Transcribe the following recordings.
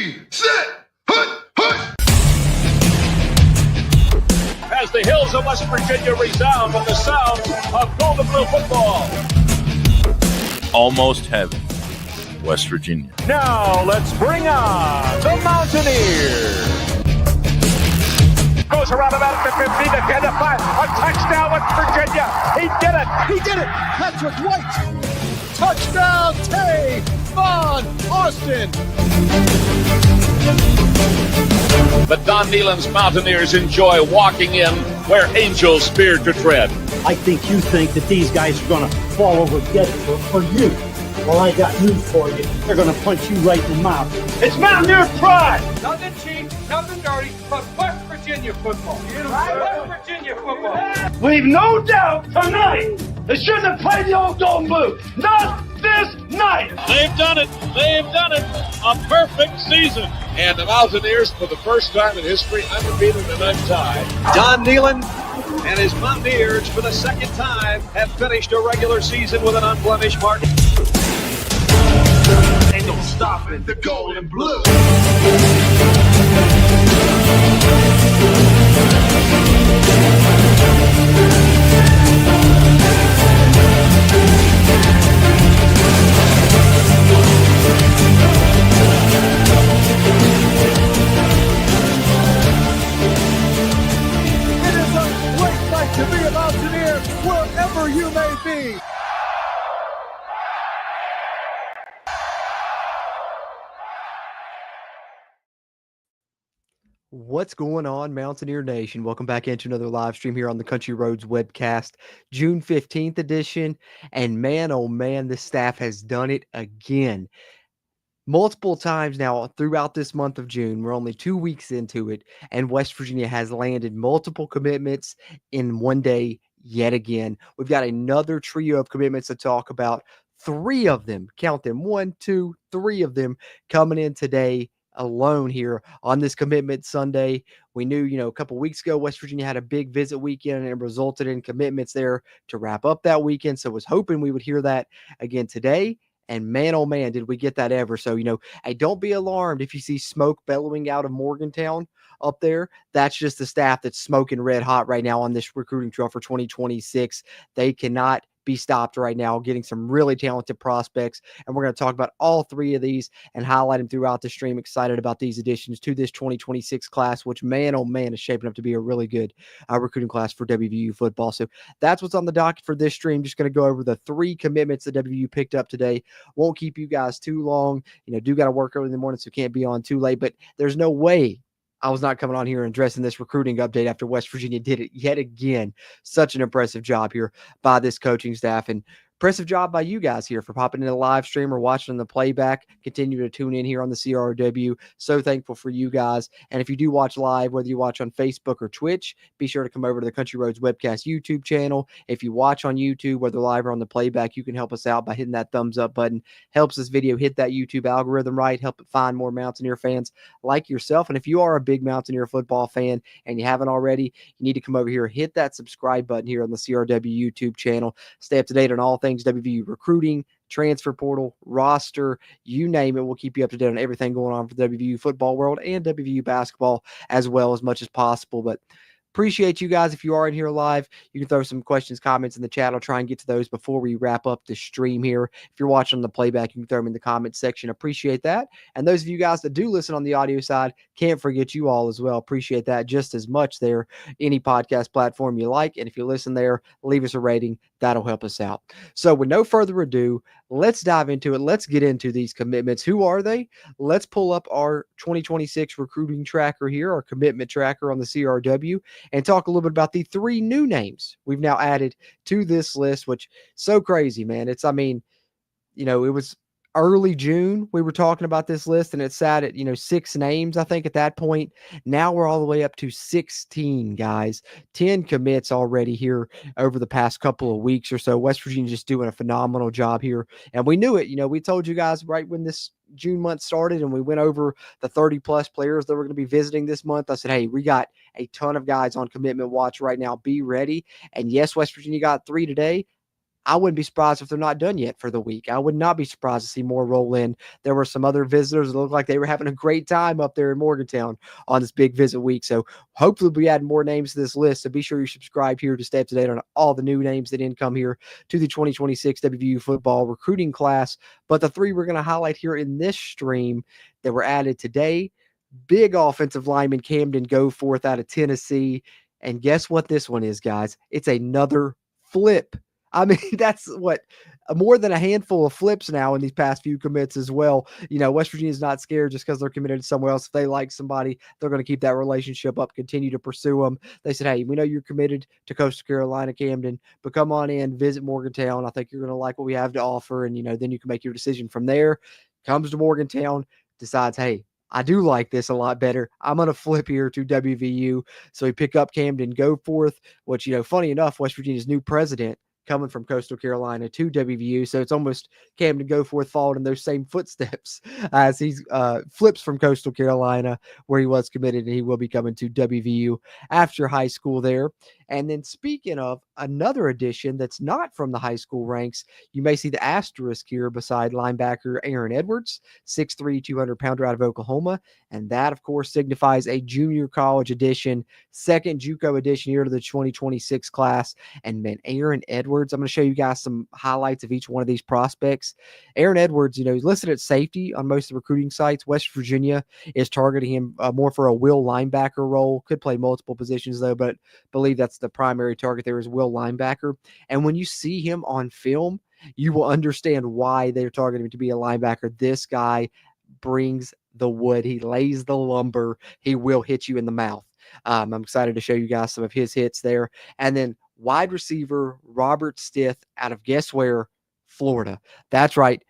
Ready, set, hut, hut. As the hills of West Virginia resound with the sound of Golden Blue football. Almost heaven, West Virginia. Now let's bring on the Mountaineers. Goes around about 50 to 10 to 5. A touchdown, West Virginia. He did it. He did it. Patrick White. Touchdown, Tay. Vaughn, Austin. But Don Nehlen's Mountaineers enjoy walking in where angels fear to tread. I think you think that these guys are going to fall over dead for you. Well, I got news for you. They're going to punch you right in the mouth. It's Mountaineer pride. Nothing cheap, nothing dirty, but West Virginia football. West Virginia football. We've no doubt tonight they shouldn't have played the old Golden Blue. Not this night. They've done it. They've done it. A perfect season. And the Mountaineers, for the first time in history, undefeated and untied. Don Nehlen and his Mountaineers, for the second time, have finished a regular season with an unblemished mark. Ain't no stopping the Golden Blue. It is a great night to be a Mountaineer wherever you may be. What's going on, Mountaineer Nation? Welcome back into another live stream here on the Country Roads webcast, June 15th edition. And man, oh man, this staff has done it again. Multiple times now throughout this month of June. We're only 2 weeks into it, and West Virginia has landed multiple commitments in one day yet again. We've got another trio of commitments to talk about. 3 of them, count them, 1, 2, 3 of them coming in today alone here on this commitment Sunday. We knew, a couple weeks ago, West Virginia had a big visit weekend and it resulted in commitments there to wrap up that weekend. So I was hoping we would hear that again today. And man, oh man, did we get that ever. So, hey, don't be alarmed if you see smoke bellowing out of Morgantown up there. That's just the staff that's smoking red hot right now on this recruiting trail for 2026. They cannot be stopped right now, getting some really talented prospects. And we're going to talk about all 3 of these and highlight them throughout the stream. Excited about these additions to this 2026 class, which, man, oh man, is shaping up to be a really good recruiting class for WVU football. So that's what's on the docket for this stream. Just going to go over the 3 commitments that WVU picked up today. Won't keep you guys too long. Do got to work early in the morning, so can't be on too late. But there's no way I was not coming on here and addressing this recruiting update after West Virginia did it yet again. Such an impressive job here by this coaching staff, and impressive job by you guys here for popping in the live stream or watching the playback. Continue to tune in here on the CRW. So thankful for you guys. And if you do watch live, whether you watch on Facebook or Twitch, be sure to come over to the Country Roads Webcast YouTube channel. If you watch on YouTube, whether live or on the playback, you can help us out by hitting that thumbs up button. Helps this video hit that YouTube algorithm right, help it find more Mountaineer fans like yourself. And if you are a big Mountaineer football fan and you haven't already, you need to come over here, hit that subscribe button here on the CRW YouTube channel. Stay up to date on all things WVU recruiting, transfer portal, roster, you name it. We'll keep you up to date on everything going on for the WVU football world and WVU basketball as well as much as possible. But appreciate you guys. If you are in here live, you can throw some questions, comments in the chat. I'll try and get to those before we wrap up the stream here. If you're watching on the playback, you can throw them in the comment section. Appreciate that. And those of you guys that do listen on the audio side, can't forget you all as well. Appreciate that just as much there. Any podcast platform you like. And if you listen there, leave us a rating. That'll help us out. So with no further ado, let's dive into it. Let's get into these commitments. Who are they? Let's pull up our 2026 recruiting tracker here, our commitment tracker on the CRW, and talk a little bit about the 3 new names we've now added to this list, which so crazy, man. It was early June. We were talking about this list and it sat at, 6 names, I think, at that point. Now we're all the way up to 16, guys. 10 commits already here over the past couple of weeks or so. West Virginia just doing a phenomenal job here. And we knew it. We told you guys right when this June month started and we went over the 30 plus players that we're going to be visiting this month. I said, hey, we got a ton of guys on commitment watch right now. Be ready. And yes, West Virginia got 3 today. I wouldn't be surprised if they're not done yet for the week. I would not be surprised to see more roll in. There were some other visitors that looked like they were having a great time up there in Morgantown on this big visit week. So hopefully we add more names to this list. So be sure you subscribe here to stay up to date on all the new names that didn't come here to the 2026 WVU football recruiting class. But the three we're going to highlight here in this stream that were added today: big offensive lineman Camden Goforth out of Tennessee. And guess what this one is, guys? It's another flip. I mean, that's what more than a handful of flips now in these past few commits as well. West Virginia's not scared just because they're committed to somewhere else. If they like somebody, they're going to keep that relationship up, continue to pursue them. They said, hey, we know you're committed to Coastal Carolina, Camden, but come on in, visit Morgantown. I think you're going to like what we have to offer. And, then you can make your decision from there. Comes to Morgantown, decides, hey, I do like this a lot better. I'm going to flip here to WVU. So we pick up Camden Goforth, which, funny enough, West Virginia's new president coming from Coastal Carolina to WVU. So it's almost Camden Goforth followed in those same footsteps as he flips from Coastal Carolina, where he was committed, and he will be coming to WVU after high school there. And then speaking of another addition that's not from the high school ranks, you may see the asterisk here beside linebacker Aaron Edwards, 6'3", 200-pounder out of Oklahoma. And that, of course, signifies a junior college addition, second JUCO addition here to the 2026 class. And, man, Aaron Edwards, I'm going to show you guys some highlights of each one of these prospects. Aaron Edwards, he's listed at safety on most of the recruiting sites. West Virginia is targeting him more for a will linebacker role. Could play multiple positions, though, but believe that's the primary target there is will linebacker. And when you see him on film, you will understand why they're targeting him to be a linebacker. This guy brings the wood. He lays the lumber. He will hit you in the mouth. I'm excited to show you guys some of his hits there. And then wide receiver Robert Stith out of guess where? Florida. That's right.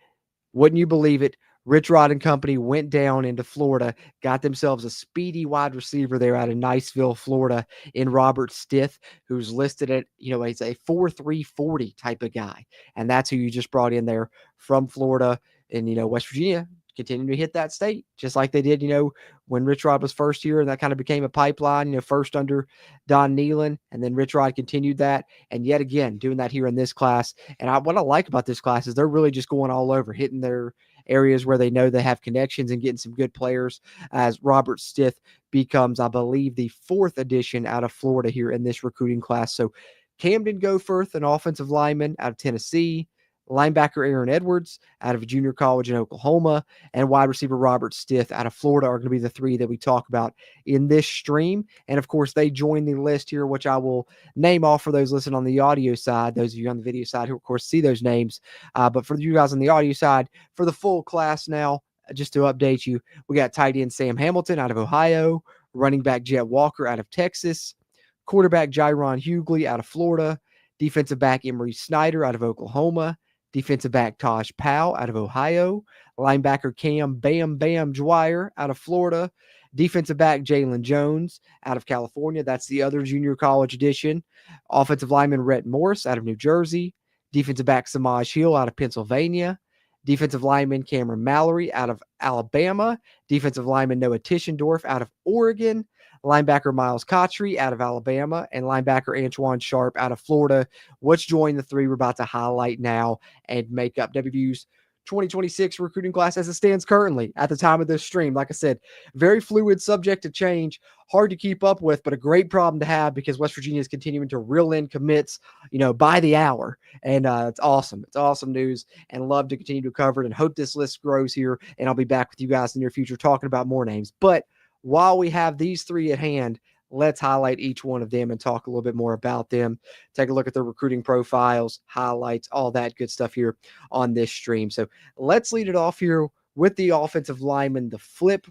Wouldn't you believe it? Rich Rod and company went down into Florida, got themselves a speedy wide receiver there out of Niceville, Florida, in Robert Stith, who's listed at, he's a 4.3 40 type of guy. And that's who you just brought in there from Florida. And, West Virginia continuing to hit that state, just like they did, when Rich Rod was first here, and that kind of became a pipeline, first under Don Nealon, and then Rich Rod continued that, and yet again, doing that here in this class. And what I like about this class is they're really just going all over, hitting their areas where they know they have connections and getting some good players, as Robert Stith becomes, I believe, the fourth addition out of Florida here in this recruiting class. So Camden Goforth, an offensive lineman out of Tennessee, linebacker Aaron Edwards out of a junior college in Oklahoma, and wide receiver Robert Stith out of Florida are going to be the three that we talk about in this stream. And of course, they join the list here, which I will name off for those listening on the audio side, those of you on the video side who, of course, see those names. But for you guys on the audio side, for the full class now, just to update you, we got tight end Sam Hamilton out of Ohio, running back Jet Walker out of Texas, quarterback Jaron Hughley out of Florida, defensive back Emery Snyder out of Oklahoma, defensive back Tosh Powell out of Ohio, linebacker Cam Bam Bam Dwyer out of Florida, defensive back Jalen Jones out of California. That's the other junior college edition. Offensive lineman Rhett Morris out of New Jersey, defensive back Samaj Hill out of Pennsylvania, defensive lineman Cameron Mallory out of Alabama, defensive lineman Noah Tischendorf out of Oregon, linebacker Miles Cottrey out of Alabama, and linebacker Antoine Sharp out of Florida, which join the three we're about to highlight now and make up WVU's 2026 recruiting class as it stands currently at the time of this stream. Like I said, very fluid, subject to change, hard to keep up with, but a great problem to have because West Virginia is continuing to reel in commits, by the hour. And it's awesome. It's awesome news, and love to continue to cover it and hope this list grows here. And I'll be back with you guys in the near future talking about more names. But while we have these three at hand, let's highlight each one of them and talk a little bit more about them. Take a look at their recruiting profiles, highlights, all that good stuff here on this stream. So let's lead it off here with the offensive lineman, the flip,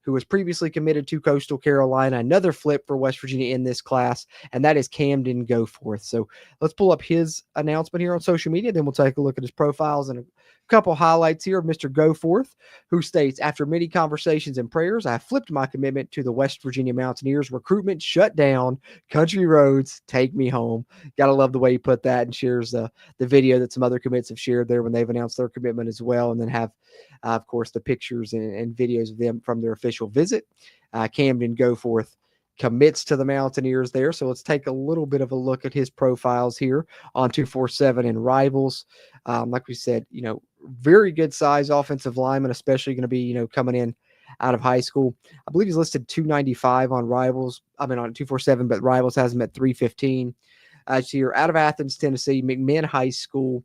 who was previously committed to Coastal Carolina. Another flip for West Virginia in this class, and that is Camden Goforth. So let's pull up his announcement here on social media. Then we'll take a look at his profiles and a couple highlights here of Mr. Goforth, who states, after many conversations and prayers, I flipped my commitment to the West Virginia Mountaineers. Recruitment shut down. Country roads, take me home. Gotta love the way he put that, and shares the video that some other commits have shared there when they've announced their commitment as well, and then have, of course, the pictures and videos of them from their official visit. Camden Goforth commits to the Mountaineers there. So let's take a little bit of a look at his profiles here on 247 and Rivals. Like we said, very good size offensive lineman, especially going to be, coming in out of high school. I believe he's listed 295 on Rivals. On 247, but Rivals has him at 315. So you're out of Athens, Tennessee, McMinn High School.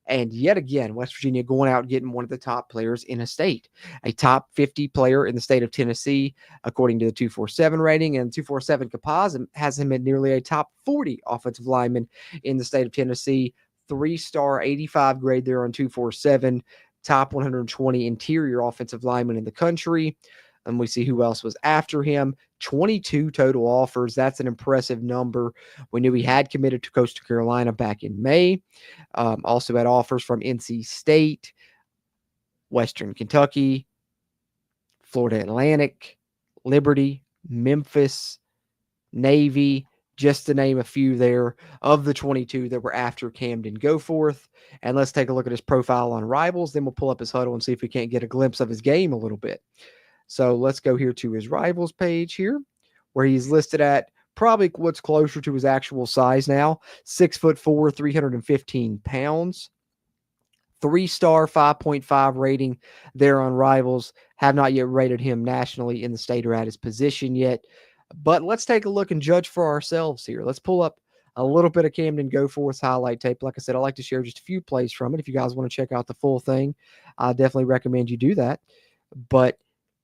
And yet again, West Virginia going out getting one of the top players in a state, a top 50 player in the state of Tennessee, according to the 247 rating. And 247 composite has him at nearly a top 40 offensive lineman in the state of Tennessee. 3-star 85 grade there on 247, top 120 interior offensive lineman in the country. And we see who else was after him. 22 total offers. That's an impressive number. We knew he had committed to Coastal Carolina back in May. Also had offers from NC State, Western Kentucky, Florida Atlantic, Liberty, Memphis, Navy, just to name a few there of the 22 that were after Camden Goforth. And let's take a look at his profile on Rivals. Then we'll pull up his huddle and see if we can't get a glimpse of his game a little bit. So let's go here to his Rivals page here, where he's listed at probably what's closer to his actual size now. 6'4", 315 pounds. 3-star 5.5 rating there on Rivals. Have not yet rated him nationally in the state or at his position yet. But let's take a look and judge for ourselves here. Let's pull up a little bit of Camden Goforth's highlight tape. Like I said, I like to share just a few plays from it. If you guys want to check out the full thing, I definitely recommend you do that. But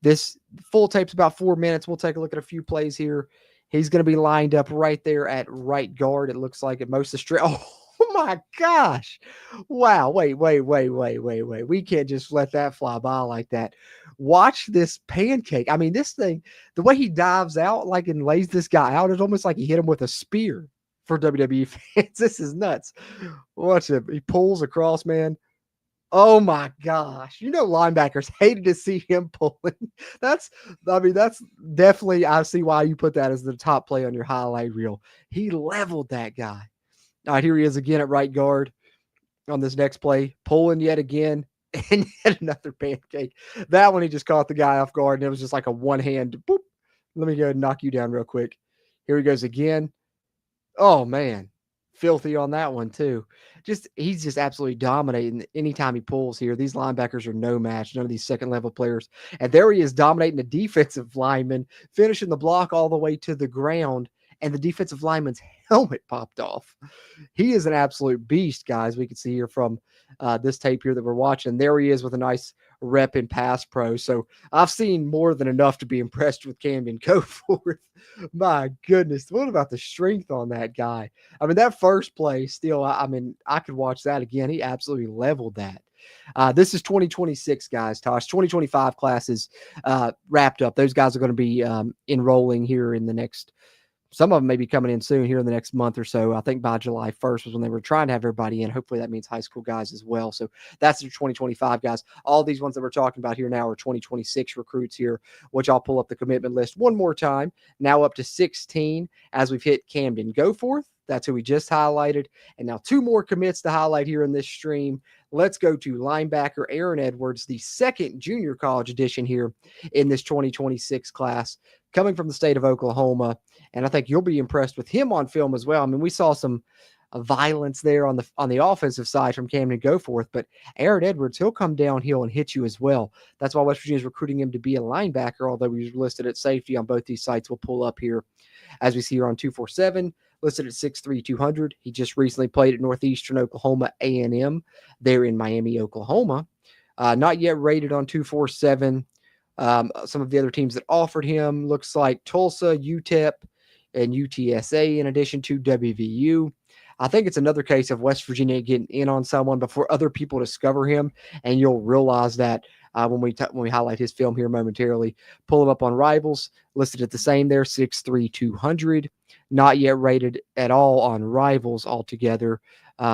this full tape's about 4 minutes. We'll take a look at a few plays here. He's going to be lined up right there at right guard. It looks like at most of the straight. Oh my gosh. Wow. Wait. We can't just let that fly by like that. Watch this pancake. I mean, this thing, the way he dives out like and lays this guy out, it's almost like he hit him with a spear for WWE fans. This is nuts. Watch it. He pulls across, man. Oh my gosh. Linebackers hated to see him pulling. That's definitely, I see why you put that as the top play on your highlight reel. He leveled that guy. All right, here he is again at right guard on this next play, pulling yet again, and yet another pancake. That one, he just caught the guy off guard, and it was just like a one-hand, boop. Let me go ahead and knock you down real quick. Here he goes again. Oh, man. Filthy on that one, too. He's just absolutely dominating anytime he pulls here. These linebackers are no match, none of these second-level players. And there he is dominating the defensive lineman, finishing the block all the way to the ground, and the defensive lineman's helmet popped off. He is an absolute beast, guys. We can see here from this tape here that we're watching. There he is with a nice rep in pass pro. So I've seen more than enough to be impressed with Camden Goforth. My goodness. What about the strength on that guy? I mean, that first play still, I could watch that again. He absolutely leveled that. This is 2026, guys. Tosh, 2025 classes wrapped up. Those guys are going to be enrolling here in the next. Some of them may be coming in soon here in the next month or so. I think by July 1st was when they were trying to have everybody in. Hopefully that means high school guys as well. So that's the 2025 guys. All these ones that we're talking about here now are 2026 recruits here, which I'll pull up the commitment list one more time. Now up to 16 as we've hit Camden Goforth. That's who we just highlighted. And now 2 more commits to highlight here in this stream. Let's go to linebacker Aaron Edwards, the second junior college edition here in this 2026 class, coming from the state of Oklahoma. And I think you'll be impressed with him on film as well. I mean, we saw some violence there on the offensive side from Camden Goforth, but Aaron Edwards, he'll come downhill and hit you as well. That's why West Virginia is recruiting him to be a linebacker, although he's listed at safety on both these sites. We'll pull up here as we see here on 247, listed at 6'3", 200. He just recently played at Northeastern Oklahoma A&M there in Miami, Oklahoma. Not yet rated on 247. Some of the other teams that offered him looks like Tulsa, UTEP, and UTSA in addition to WVU. I think it's another case of West Virginia getting in on someone before other people discover him, and you'll realize that when we highlight his film here momentarily. Pull him up on Rivals, listed at the same there, 6'3", 200. Not yet rated at all on Rivals altogether.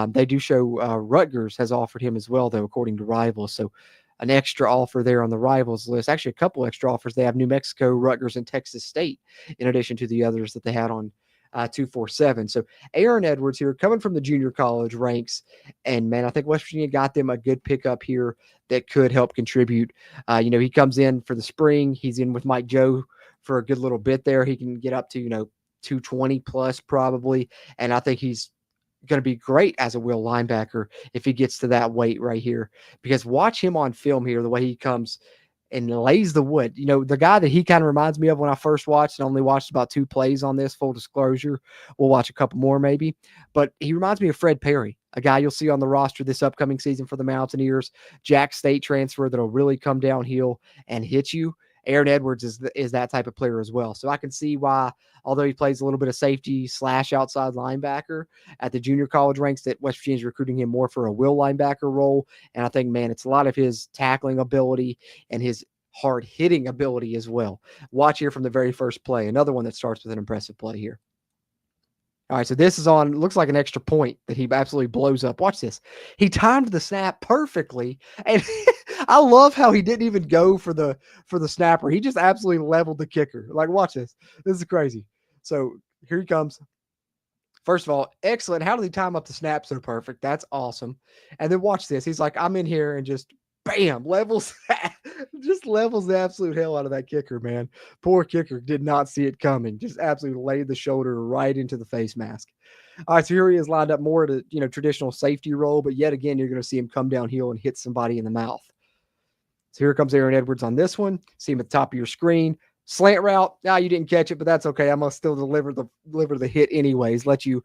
They do show Rutgers has offered him as well, though, according to Rivals. So an extra offer there on the Rivals list. Actually, a couple extra offers. They have New Mexico, Rutgers, and Texas State, in addition to the others that they had on 247. So Aaron Edwards here coming from the junior college ranks. And man, I think West Virginia got them a good pickup here that could help contribute. He comes in for the spring. He's in with Mike Joe for a good little bit there. He can get up to, 220 plus probably. And I think he's going to be great as a will linebacker if he gets to that weight right here, because watch him on film here, the way he comes and lays the wood. The guy that he kind of reminds me of when I first watched, and only watched about 2 plays on this, full disclosure. We'll watch a couple more maybe, but he reminds me of Fred Perry, a guy you'll see on the roster this upcoming season for the Mountaineers, Jack State transfer that'll really come downhill and hit you. Aaron Edwards is that type of player as well. So I can see why, although he plays a little bit of safety / outside linebacker at the junior college ranks, that West Virginia's recruiting him more for a will linebacker role. And I think, man, it's a lot of his tackling ability and his hard hitting ability as well. Watch here from the very first play. Another one that starts with an impressive play here. All right, so this is on, looks like an extra point that he absolutely blows up. Watch this. He timed the snap perfectly, and I love how he didn't even go for the snapper. He just absolutely leveled the kicker. Like, watch this. This is crazy. So here he comes. First of all, excellent. How did he time up the snap so perfect? That's awesome. And then watch this. He's like, I'm in here, and just bam, levels the absolute hell out of that kicker, man. Poor kicker did not see it coming. Just absolutely laid the shoulder right into the face mask. All right, so here he is lined up more to, traditional safety role, but yet again, you're going to see him come downhill and hit somebody in the mouth. So here comes Aaron Edwards on this one. See him at the top of your screen. Slant route. Now you didn't catch it, but that's okay. I'm gonna still deliver the hit anyways. Let you,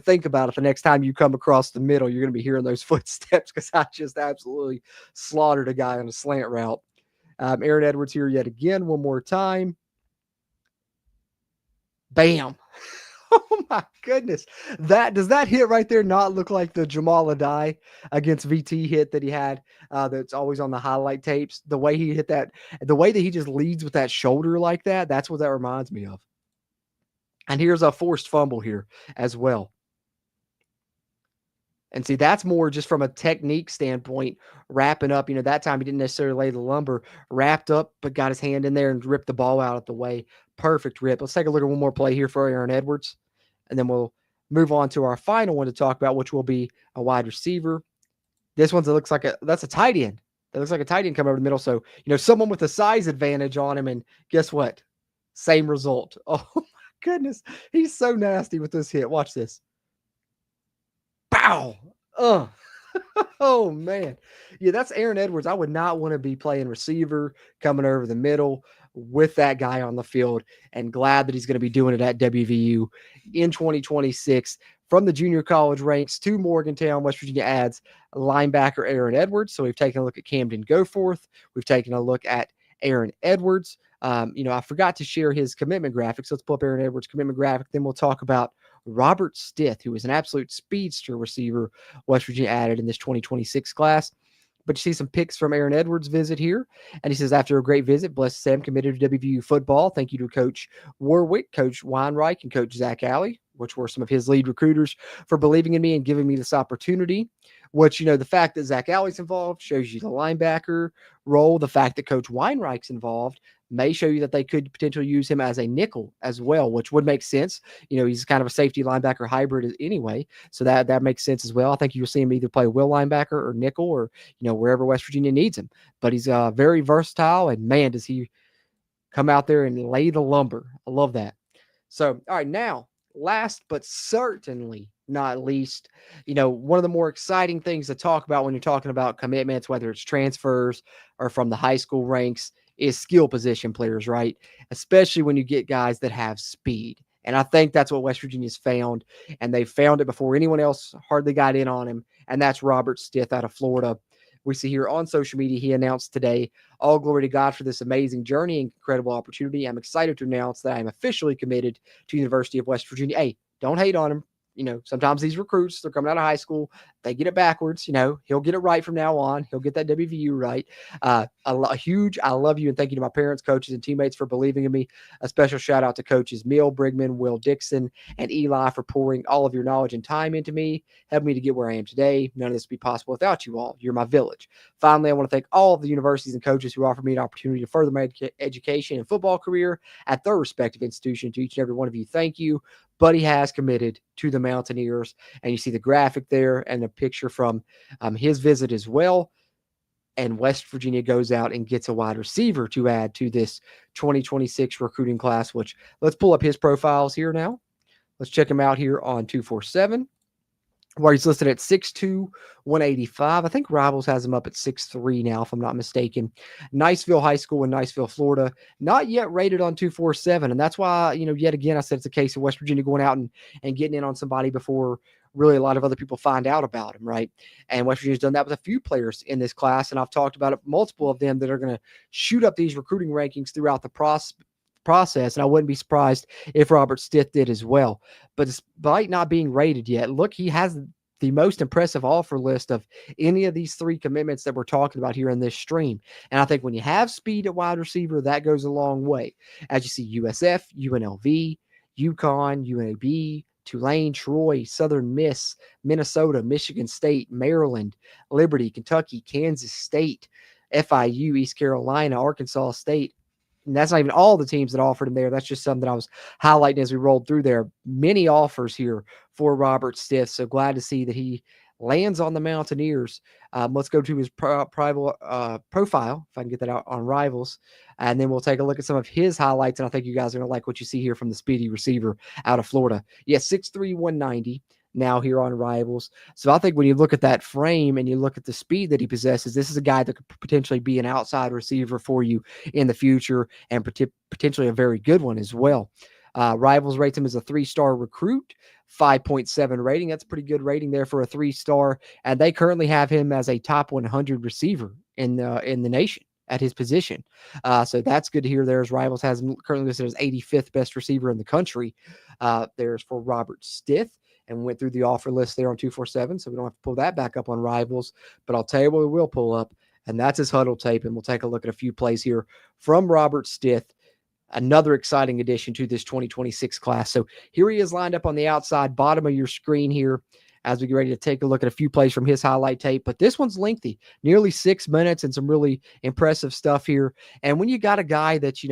think about it. The next time you come across the middle, you're gonna be hearing those footsteps, because I just absolutely slaughtered a guy on a slant route. Aaron Edwards here yet again, one more time. Bam. Oh my goodness. Does that hit right there not look like the Jamal Adai against VT hit that he had that's always on the highlight tapes? The way he hit that, the way that he just leads with that shoulder like that, that's what that reminds me of. And here's a forced fumble here as well. And see, that's more just from a technique standpoint, wrapping up. That time he didn't necessarily lay the lumber, wrapped up, but got his hand in there and ripped the ball out of the way. Perfect rip. Let's take a look at one more play here for Aaron Edwards, and then we'll move on to our final one to talk about, which will be a wide receiver. This one looks like that's a tight end. That looks like a tight end coming over the middle. So, someone with a size advantage on him, and guess what? Same result. Oh my goodness. He's so nasty with this hit. Watch this. Bow. Oh man. Yeah, that's Aaron Edwards. I would not want to be playing receiver coming over the middle with that guy on the field, and glad that he's going to be doing it at WVU in 2026. From the junior college ranks to Morgantown, West Virginia adds linebacker Aaron Edwards. So we've taken a look at Camden Goforth. We've taken a look at Aaron Edwards. I forgot to share his commitment graphics. Let's pull up Aaron Edwards' commitment graphic. Then we'll talk about Robert Stith, who is an absolute speedster receiver West Virginia added in this 2026 class. But you see some pics from Aaron Edwards' visit here. And he says, after a great visit, blessed to say I'm committed to WVU football. Thank you to Coach Warwick, Coach Weinreich, and Coach Zach Alley, which were some of his lead recruiters, for believing in me and giving me this opportunity. Which, the fact that Zach Alley's involved shows you the linebacker role. The fact that Coach Weinreich's involved may show you that they could potentially use him as a nickel as well, which would make sense. He's kind of a safety linebacker hybrid anyway. So that makes sense as well. I think you'll see him either play will linebacker or nickel, or, wherever West Virginia needs him. But he's very versatile, and man, does he come out there and lay the lumber. I love that. So, all right, now, last but certainly not least, one of the more exciting things to talk about when you're talking about commitments, whether it's transfers or from the high school ranks, is skill position players, right? Especially when you get guys that have speed. And I think that's what West Virginia's found, and they found it before anyone else hardly got in on him, and that's Robert Stith out of Florida. We see here on social media, he announced today, all glory to God for this amazing journey and incredible opportunity. I'm excited to announce that I'm officially committed to University of West Virginia. Hey, don't hate on him. Sometimes these recruits, they're coming out of high school, they get it backwards. He'll get it right from now on. He'll get that WVU right. A huge I love you and thank you to my parents, coaches, and teammates for believing in me. A special shout out to coaches Neil Brigman, Will Dixon, and Eli for pouring all of your knowledge and time into me, helping me to get where I am today. None of this would be possible without you all. You're my village. Finally, I want to thank all of the universities and coaches who offered me an opportunity to further my education and football career at their respective institution. To each and every one of you, thank you. Buddy has committed to the Mountaineers, and you see the graphic there and the picture from his visit as well. and West Virginia goes out and gets a wide receiver to add to this 2026 recruiting class, which let's pull up his profiles here now. Let's check him out here on 247, where he's listed at 6'2", 185. I think Rivals has him up at 6'3" now, if I'm not mistaken. Niceville High School in Niceville, Florida. Not yet rated on 247, and that's why, yet again, I said it's a case of West Virginia going out and getting in on somebody before really a lot of other people find out about him, right? And West Virginia's done that with a few players in this class, and I've talked about it, multiple of them that are going to shoot up these recruiting rankings throughout the process, and I wouldn't be surprised if Robert Stith did as well. But despite not being rated yet, look, he has the most impressive offer list of any of these three commitments that we're talking about here in this stream. And I think when you have speed at wide receiver, that goes a long way. As you see, USF, UNLV, UConn, UAB, Tulane, Troy, Southern Miss, Minnesota, Michigan State, Maryland, Liberty, Kentucky, Kansas State, FIU, East Carolina, Arkansas State. And that's not even all the teams that offered him there. That's just some that I was highlighting as we rolled through there. Many offers here for Robert Stith. So glad to see that he lands on the Mountaineers. Let's go to his profile, if I can get that out on Rivals. And then we'll take a look at some of his highlights. And I think you guys are going to like what you see here from the speedy receiver out of Florida. Yeah, 6'3", 190. Now here on Rivals. So I think when you look at that frame and you look at the speed that he possesses, this is a guy that could potentially be an outside receiver for you in the future, and potentially a very good one as well. Rivals rates him as a 3-star recruit, 5.7 rating. That's a pretty good rating there for a 3-star. And they currently have him as a top 100 receiver in the nation at his position. So that's good to hear. There's Rivals has him currently listed as 85th best receiver in the country. There's for Robert Stith. And went through the offer list there on 247, so we don't have to pull that back up on Rivals. But I'll tell you what we will pull up, and that's his huddle tape, and we'll take a look at a few plays here from Robert Stith, another exciting addition to this 2026 class. So here he is lined up on the outside, bottom of your screen here, as we get ready to take a look at a few plays from his highlight tape. But this one's lengthy, nearly 6 minutes, and some really impressive stuff here. And when you got a guy that's,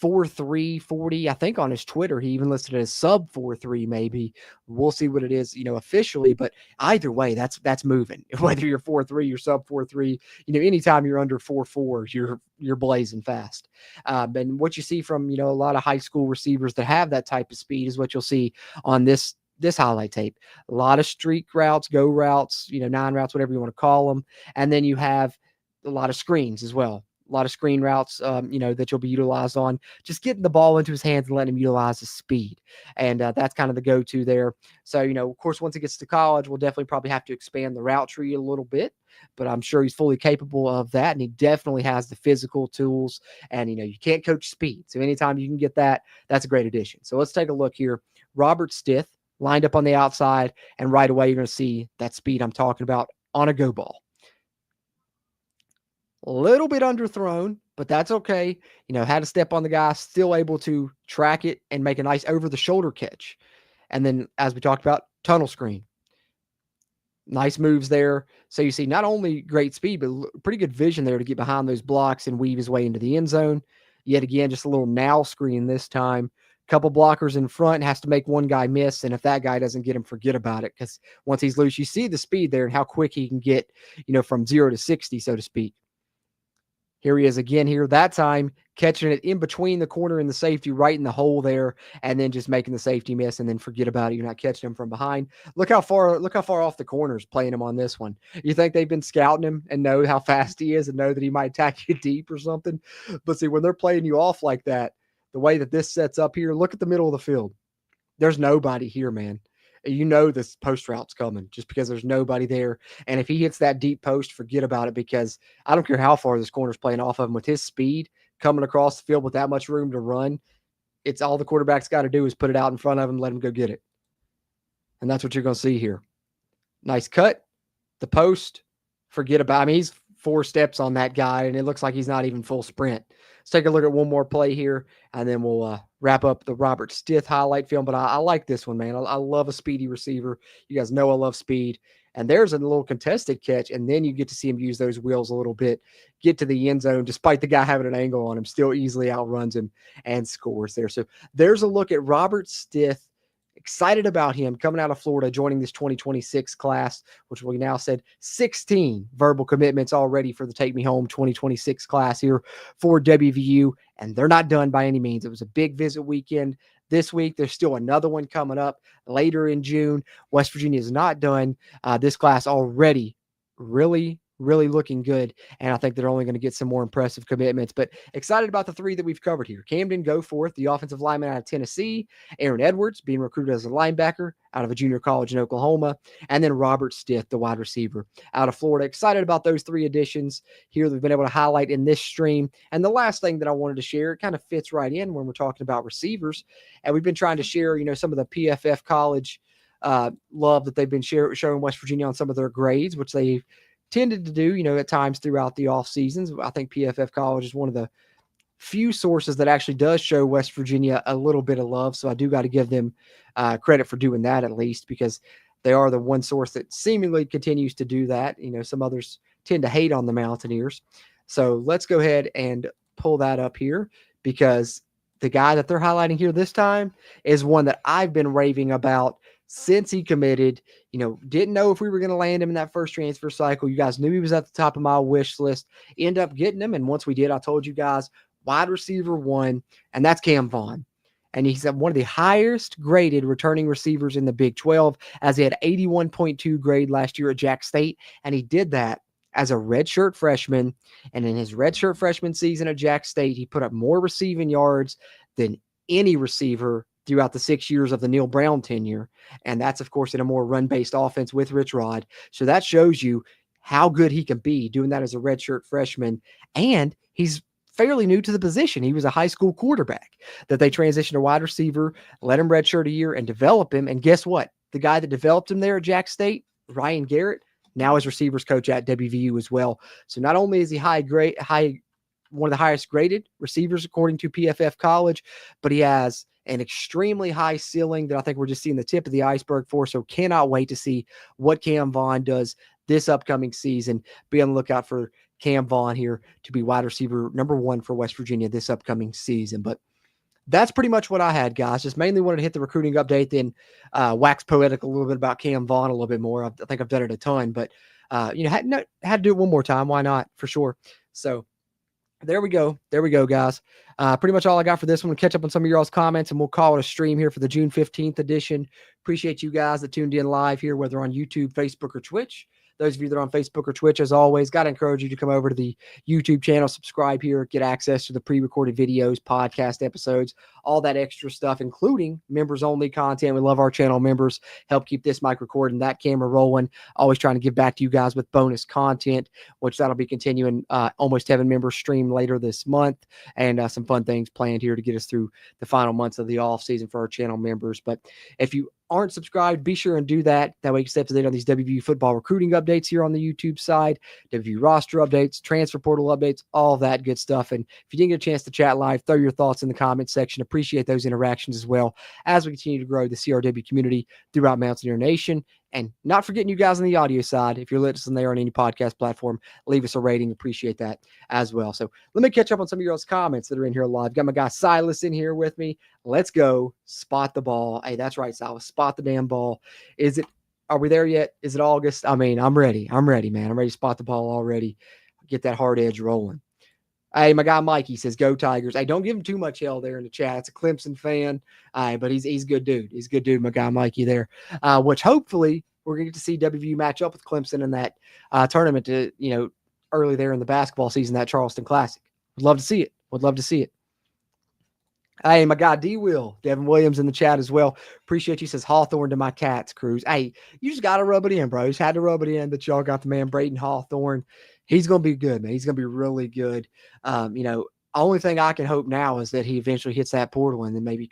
4.3 40, I think on his Twitter, he even listed it as sub 4.3 maybe. We'll see what it is, officially, but either way, that's moving. Whether you're 4.3 or sub 4.3, anytime you're under 4.4, you're blazing fast. And what you see from, a lot of high school receivers that have that type of speed is what you'll see on this highlight tape. A lot of streak routes, go routes, 9 routes, whatever you want to call them. And then you have a lot of screens as well. A lot of screen routes, that you'll be utilized on. Just getting the ball into his hands and letting him utilize his speed. And that's kind of the go-to there. So, of course, once he gets to college, we'll definitely probably have to expand the route tree a little bit. But I'm sure he's fully capable of that. And he definitely has the physical tools. And, you can't coach speed. So anytime you can get that, that's a great addition. So let's take a look here. Robert Stith lined up on the outside. And right away, you're going to see that speed I'm talking about on a go ball. A little bit underthrown, but that's okay. Had to step on the guy, still able to track it and make a nice over-the-shoulder catch. And then, as we talked about, tunnel screen. Nice moves there. So you see not only great speed, but pretty good vision there to get behind those blocks and weave his way into the end zone. Yet again, just a little now screen this time. Couple blockers in front, has to make one guy miss, and if that guy doesn't get him, forget about it, because once he's loose, you see the speed there and how quick he can get, from 0 to 60, so to speak. Here he is again here, that time catching it in between the corner and the safety, right in the hole there, and then just making the safety miss, and then forget about it. You're not catching him from behind. Look how far off the corners playing him on this one. You think they've been scouting him and know how fast he is and know that he might attack you deep or something? But see, when they're playing you off like that, the way that this sets up here, look at the middle of the field. There's nobody here, man. This post route's coming just because there's nobody there. And if he hits that deep post, forget about it, because I don't care how far this corner's playing off of him. With his speed coming across the field with that much room to run, it's all the quarterback's got to do is put it out in front of him, let him go get it. And that's what you're going to see here. Nice cut. The post, forget about him. He's 4 steps on that guy, and it looks like he's not even full sprint. Let's take a look at one more play here, and then we'll wrap up the Robert Stith highlight film. But I like this one, man. I love a speedy receiver. You guys know I love speed. And there's a little contested catch, and then you get to see him use those wheels a little bit, get to the end zone, despite the guy having an angle on him, still easily outruns him and scores there. So there's a look at Robert Stith excited about him coming out of Florida, joining this 2026 class, which we now said 16 verbal commitments already for the Take Me Home 2026 class here for WVU. And they're not done by any means. It was a big visit weekend this week. There's still another one coming up later in June. West Virginia is not done. This class already really looking good, and I think they're only going to get some more impressive commitments. But excited about the three that we've covered here. Camden Goforth, the offensive lineman out of Tennessee. Aaron Edwards, being recruited as a linebacker out of a junior college in Oklahoma. And then Robert Stith, the wide receiver out of Florida. Excited about those three additions here that we've been able to highlight in this stream. And the last thing that I wanted to share, it kind of fits right in when we're talking about receivers. And we've been trying to share, some of the PFF college love that they've been showing West Virginia on some of their grades, which they've tended to do, at times throughout the off seasons. I think PFF College is one of the few sources that actually does show West Virginia a little bit of love. So I do got to give them credit for doing that, at least, because they are the one source that seemingly continues to do that. Some others tend to hate on the Mountaineers. So let's go ahead and pull that up here, because the guy that they're highlighting here this time is one that I've been raving about since he committed. Didn't know if we were going to land him in that first transfer cycle. You guys knew he was at the top of my wish list. End up getting him, and once we did, I told you guys, wide receiver 1, and that's Cam Vaughn. And he's one of the highest graded returning receivers in the Big 12, as he had 81.2 grade last year at Jack State, and he did that as a redshirt freshman. And in his redshirt freshman season at Jack State, he put up more receiving yards than any receiver throughout the 6 years of the Neil Brown tenure. And that's, of course, in a more run-based offense with Rich Rod. So that shows you how good he can be doing that as a redshirt freshman. And he's fairly new to the position. He was a high school quarterback that they transitioned to wide receiver, let him redshirt a year and develop him. And guess what? The guy that developed him there at Jack State, Ryan Garrett, now is receivers coach at WVU as well. So not only is he one of the highest graded receivers according to PFF College, but he has an extremely high ceiling that I think we're just seeing the tip of the iceberg for. So cannot wait to see what Cam Vaughn does this upcoming season. Be on the lookout for Cam Vaughn here to be wide receiver number 1 for West Virginia this upcoming season. But that's pretty much what I had, guys. Just mainly wanted to hit the recruiting update, then wax poetic a little bit about Cam Vaughn a little bit more. I think I've done it a ton, but had to do it one more time. Why not? For sure. So there we go, guys. Pretty much all I got for this one. We'll catch up on some of your all's comments, and we'll call it a stream here for the June 15th edition. Appreciate you guys that tuned in live here, whether on YouTube, Facebook, or Twitch. Those of you that are on Facebook or Twitch, as always, got to encourage you to come over to the YouTube channel, subscribe here, get access to the pre-recorded videos, podcast episodes, all that extra stuff, including members-only content. We love our channel members. Help keep this mic recording, that camera rolling. Always trying to give back to you guys with bonus content, which that'll be continuing. Almost having members stream later this month, and some fun things planned here to get us through the final months of the off season for our channel members. But if you aren't subscribed, be sure and do that. That way you can stay up to date on these WVU football recruiting updates here on the YouTube side, WVU roster updates, transfer portal updates, all that good stuff. And if you didn't get a chance to chat live, throw your thoughts in the comments section. Appreciate those interactions as well as we continue to grow the CRW community throughout Mountaineer Nation. And not forgetting you guys on the audio side, if you're listening there on any podcast platform, leave us a rating. Appreciate that as well. So let me catch up on some of your comments that are in here live. Got my guy Silas in here with me. Let's go spot the ball. Hey, that's right, Silas. Spot the damn ball. Are we there yet? Is it August? I mean, I'm ready, man. I'm ready to spot the ball already. Get that hard edge rolling. Hey, my guy Mikey says, go Tigers. Hey, don't give him too much hell there in the chat. It's a Clemson fan. But he's a good dude. He's a good dude, my guy Mikey there. Which hopefully we're going to get to see WVU match up with Clemson in that tournament early there in the basketball season, that Charleston Classic. Would love to see it. Hey, my guy D-Will, Devin Williams in the chat as well. Appreciate you. Says Hawthorne to my Cats, Cruz. Hey, you just got to rub it in, bro. You just had to rub it in that y'all got the man Braden Hawthorne. He's going to be good, man. He's going to be really good. Only thing I can hope now is that he eventually hits that portal and then maybe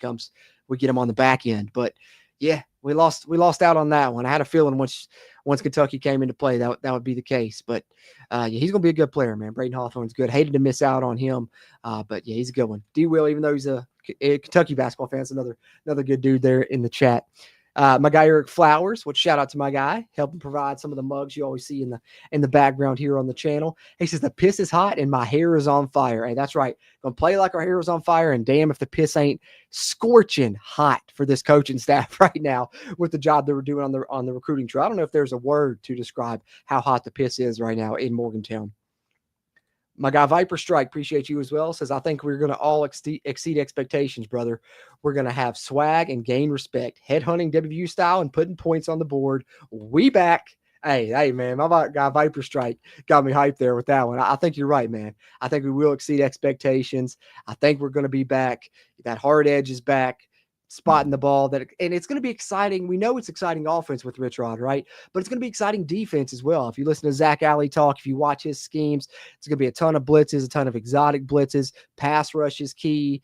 we get him on the back end. But yeah, we lost out on that one. I had a feeling once Kentucky came into play that would be the case. But he's going to be a good player, man. Braden Hawthorne's good. Hated to miss out on him. But yeah, he's a good one. D-Will, even though he's a Kentucky basketball fan, is another good dude there in the chat. My guy Eric Flowers, which shout out to my guy, helping provide some of the mugs you always see in the background here on the channel. He says the piss is hot and my hair is on fire. Hey, that's right. Gonna play like our hair is on fire, and damn if the piss ain't scorching hot for this coaching staff right now with the job that we're doing on the recruiting trail. I don't know if there's a word to describe how hot the piss is right now in Morgantown. My guy Viper Strike, appreciate you as well, says, I think we're going to all exceed expectations, brother. We're going to have swag and gain respect, headhunting WVU style and putting points on the board. We back. Hey, man, my guy Viper Strike got me hyped there with that one. I think you're right, man. I think we will exceed expectations. I think we're going to be back. That hard edge is back. Spotting the ball, and it's going to be exciting. We know it's exciting offense with Rich Rod, right? But it's going to be exciting defense as well. If you listen to Zach Alley talk, if you watch his schemes, it's going to be a ton of blitzes, a ton of exotic blitzes. Pass rush is key.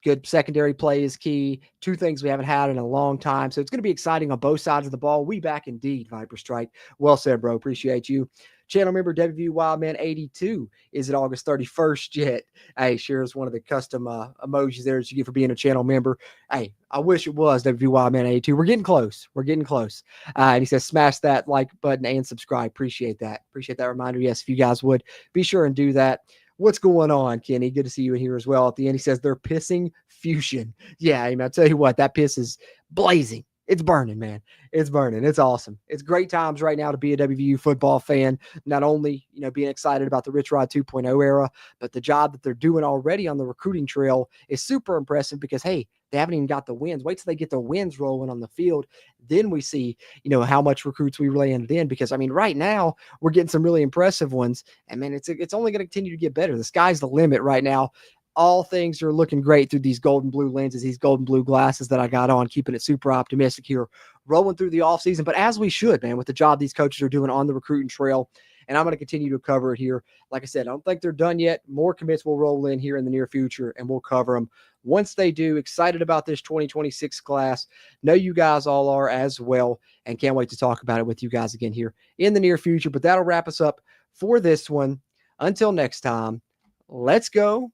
Good secondary play is key. Two things we haven't had in a long time. So it's going to be exciting on both sides of the ball. We back indeed, Viper Strike. Well said, bro. Appreciate you. Channel member WVU Wildman 82. Is it August 31st yet? Hey, shares one of the custom emojis there that you get for being a channel member. Hey, I wish it was WVU Wildman 82. We're getting close. We're getting close. And he says, smash that like button and subscribe. Appreciate that. Appreciate that reminder. Yes, if you guys would, be sure and do that. What's going on, Kenny? Good to see you in here as well. At the end, he says they're pissing fusion. Yeah, I mean, I'll tell you what, that piss is blazing. It's burning, man. It's burning. It's awesome. It's great times right now to be a WVU football fan. Not only, being excited about the Rich Rod 2.0 era, but the job that they're doing already on the recruiting trail is super impressive because, hey, they haven't even got the wins. Wait till they get the wins rolling on the field. Then we see, how much recruits we landed in because, I mean, right now we're getting some really impressive ones. And, man, it's only going to continue to get better. The sky's the limit right now. All things are looking great through these golden blue lenses, these golden blue glasses that I got on, keeping it super optimistic here, rolling through the offseason. But as we should, man, with the job these coaches are doing on the recruiting trail. And I'm going to continue to cover it here. Like I said, I don't think they're done yet. More commits will roll in here in the near future, and we'll cover them once they do. Excited about this 2026 class. Know you guys all are as well, and can't wait to talk about it with you guys again here in the near future. But that'll wrap us up for this one. Until next time, let's go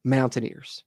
Mountaineers.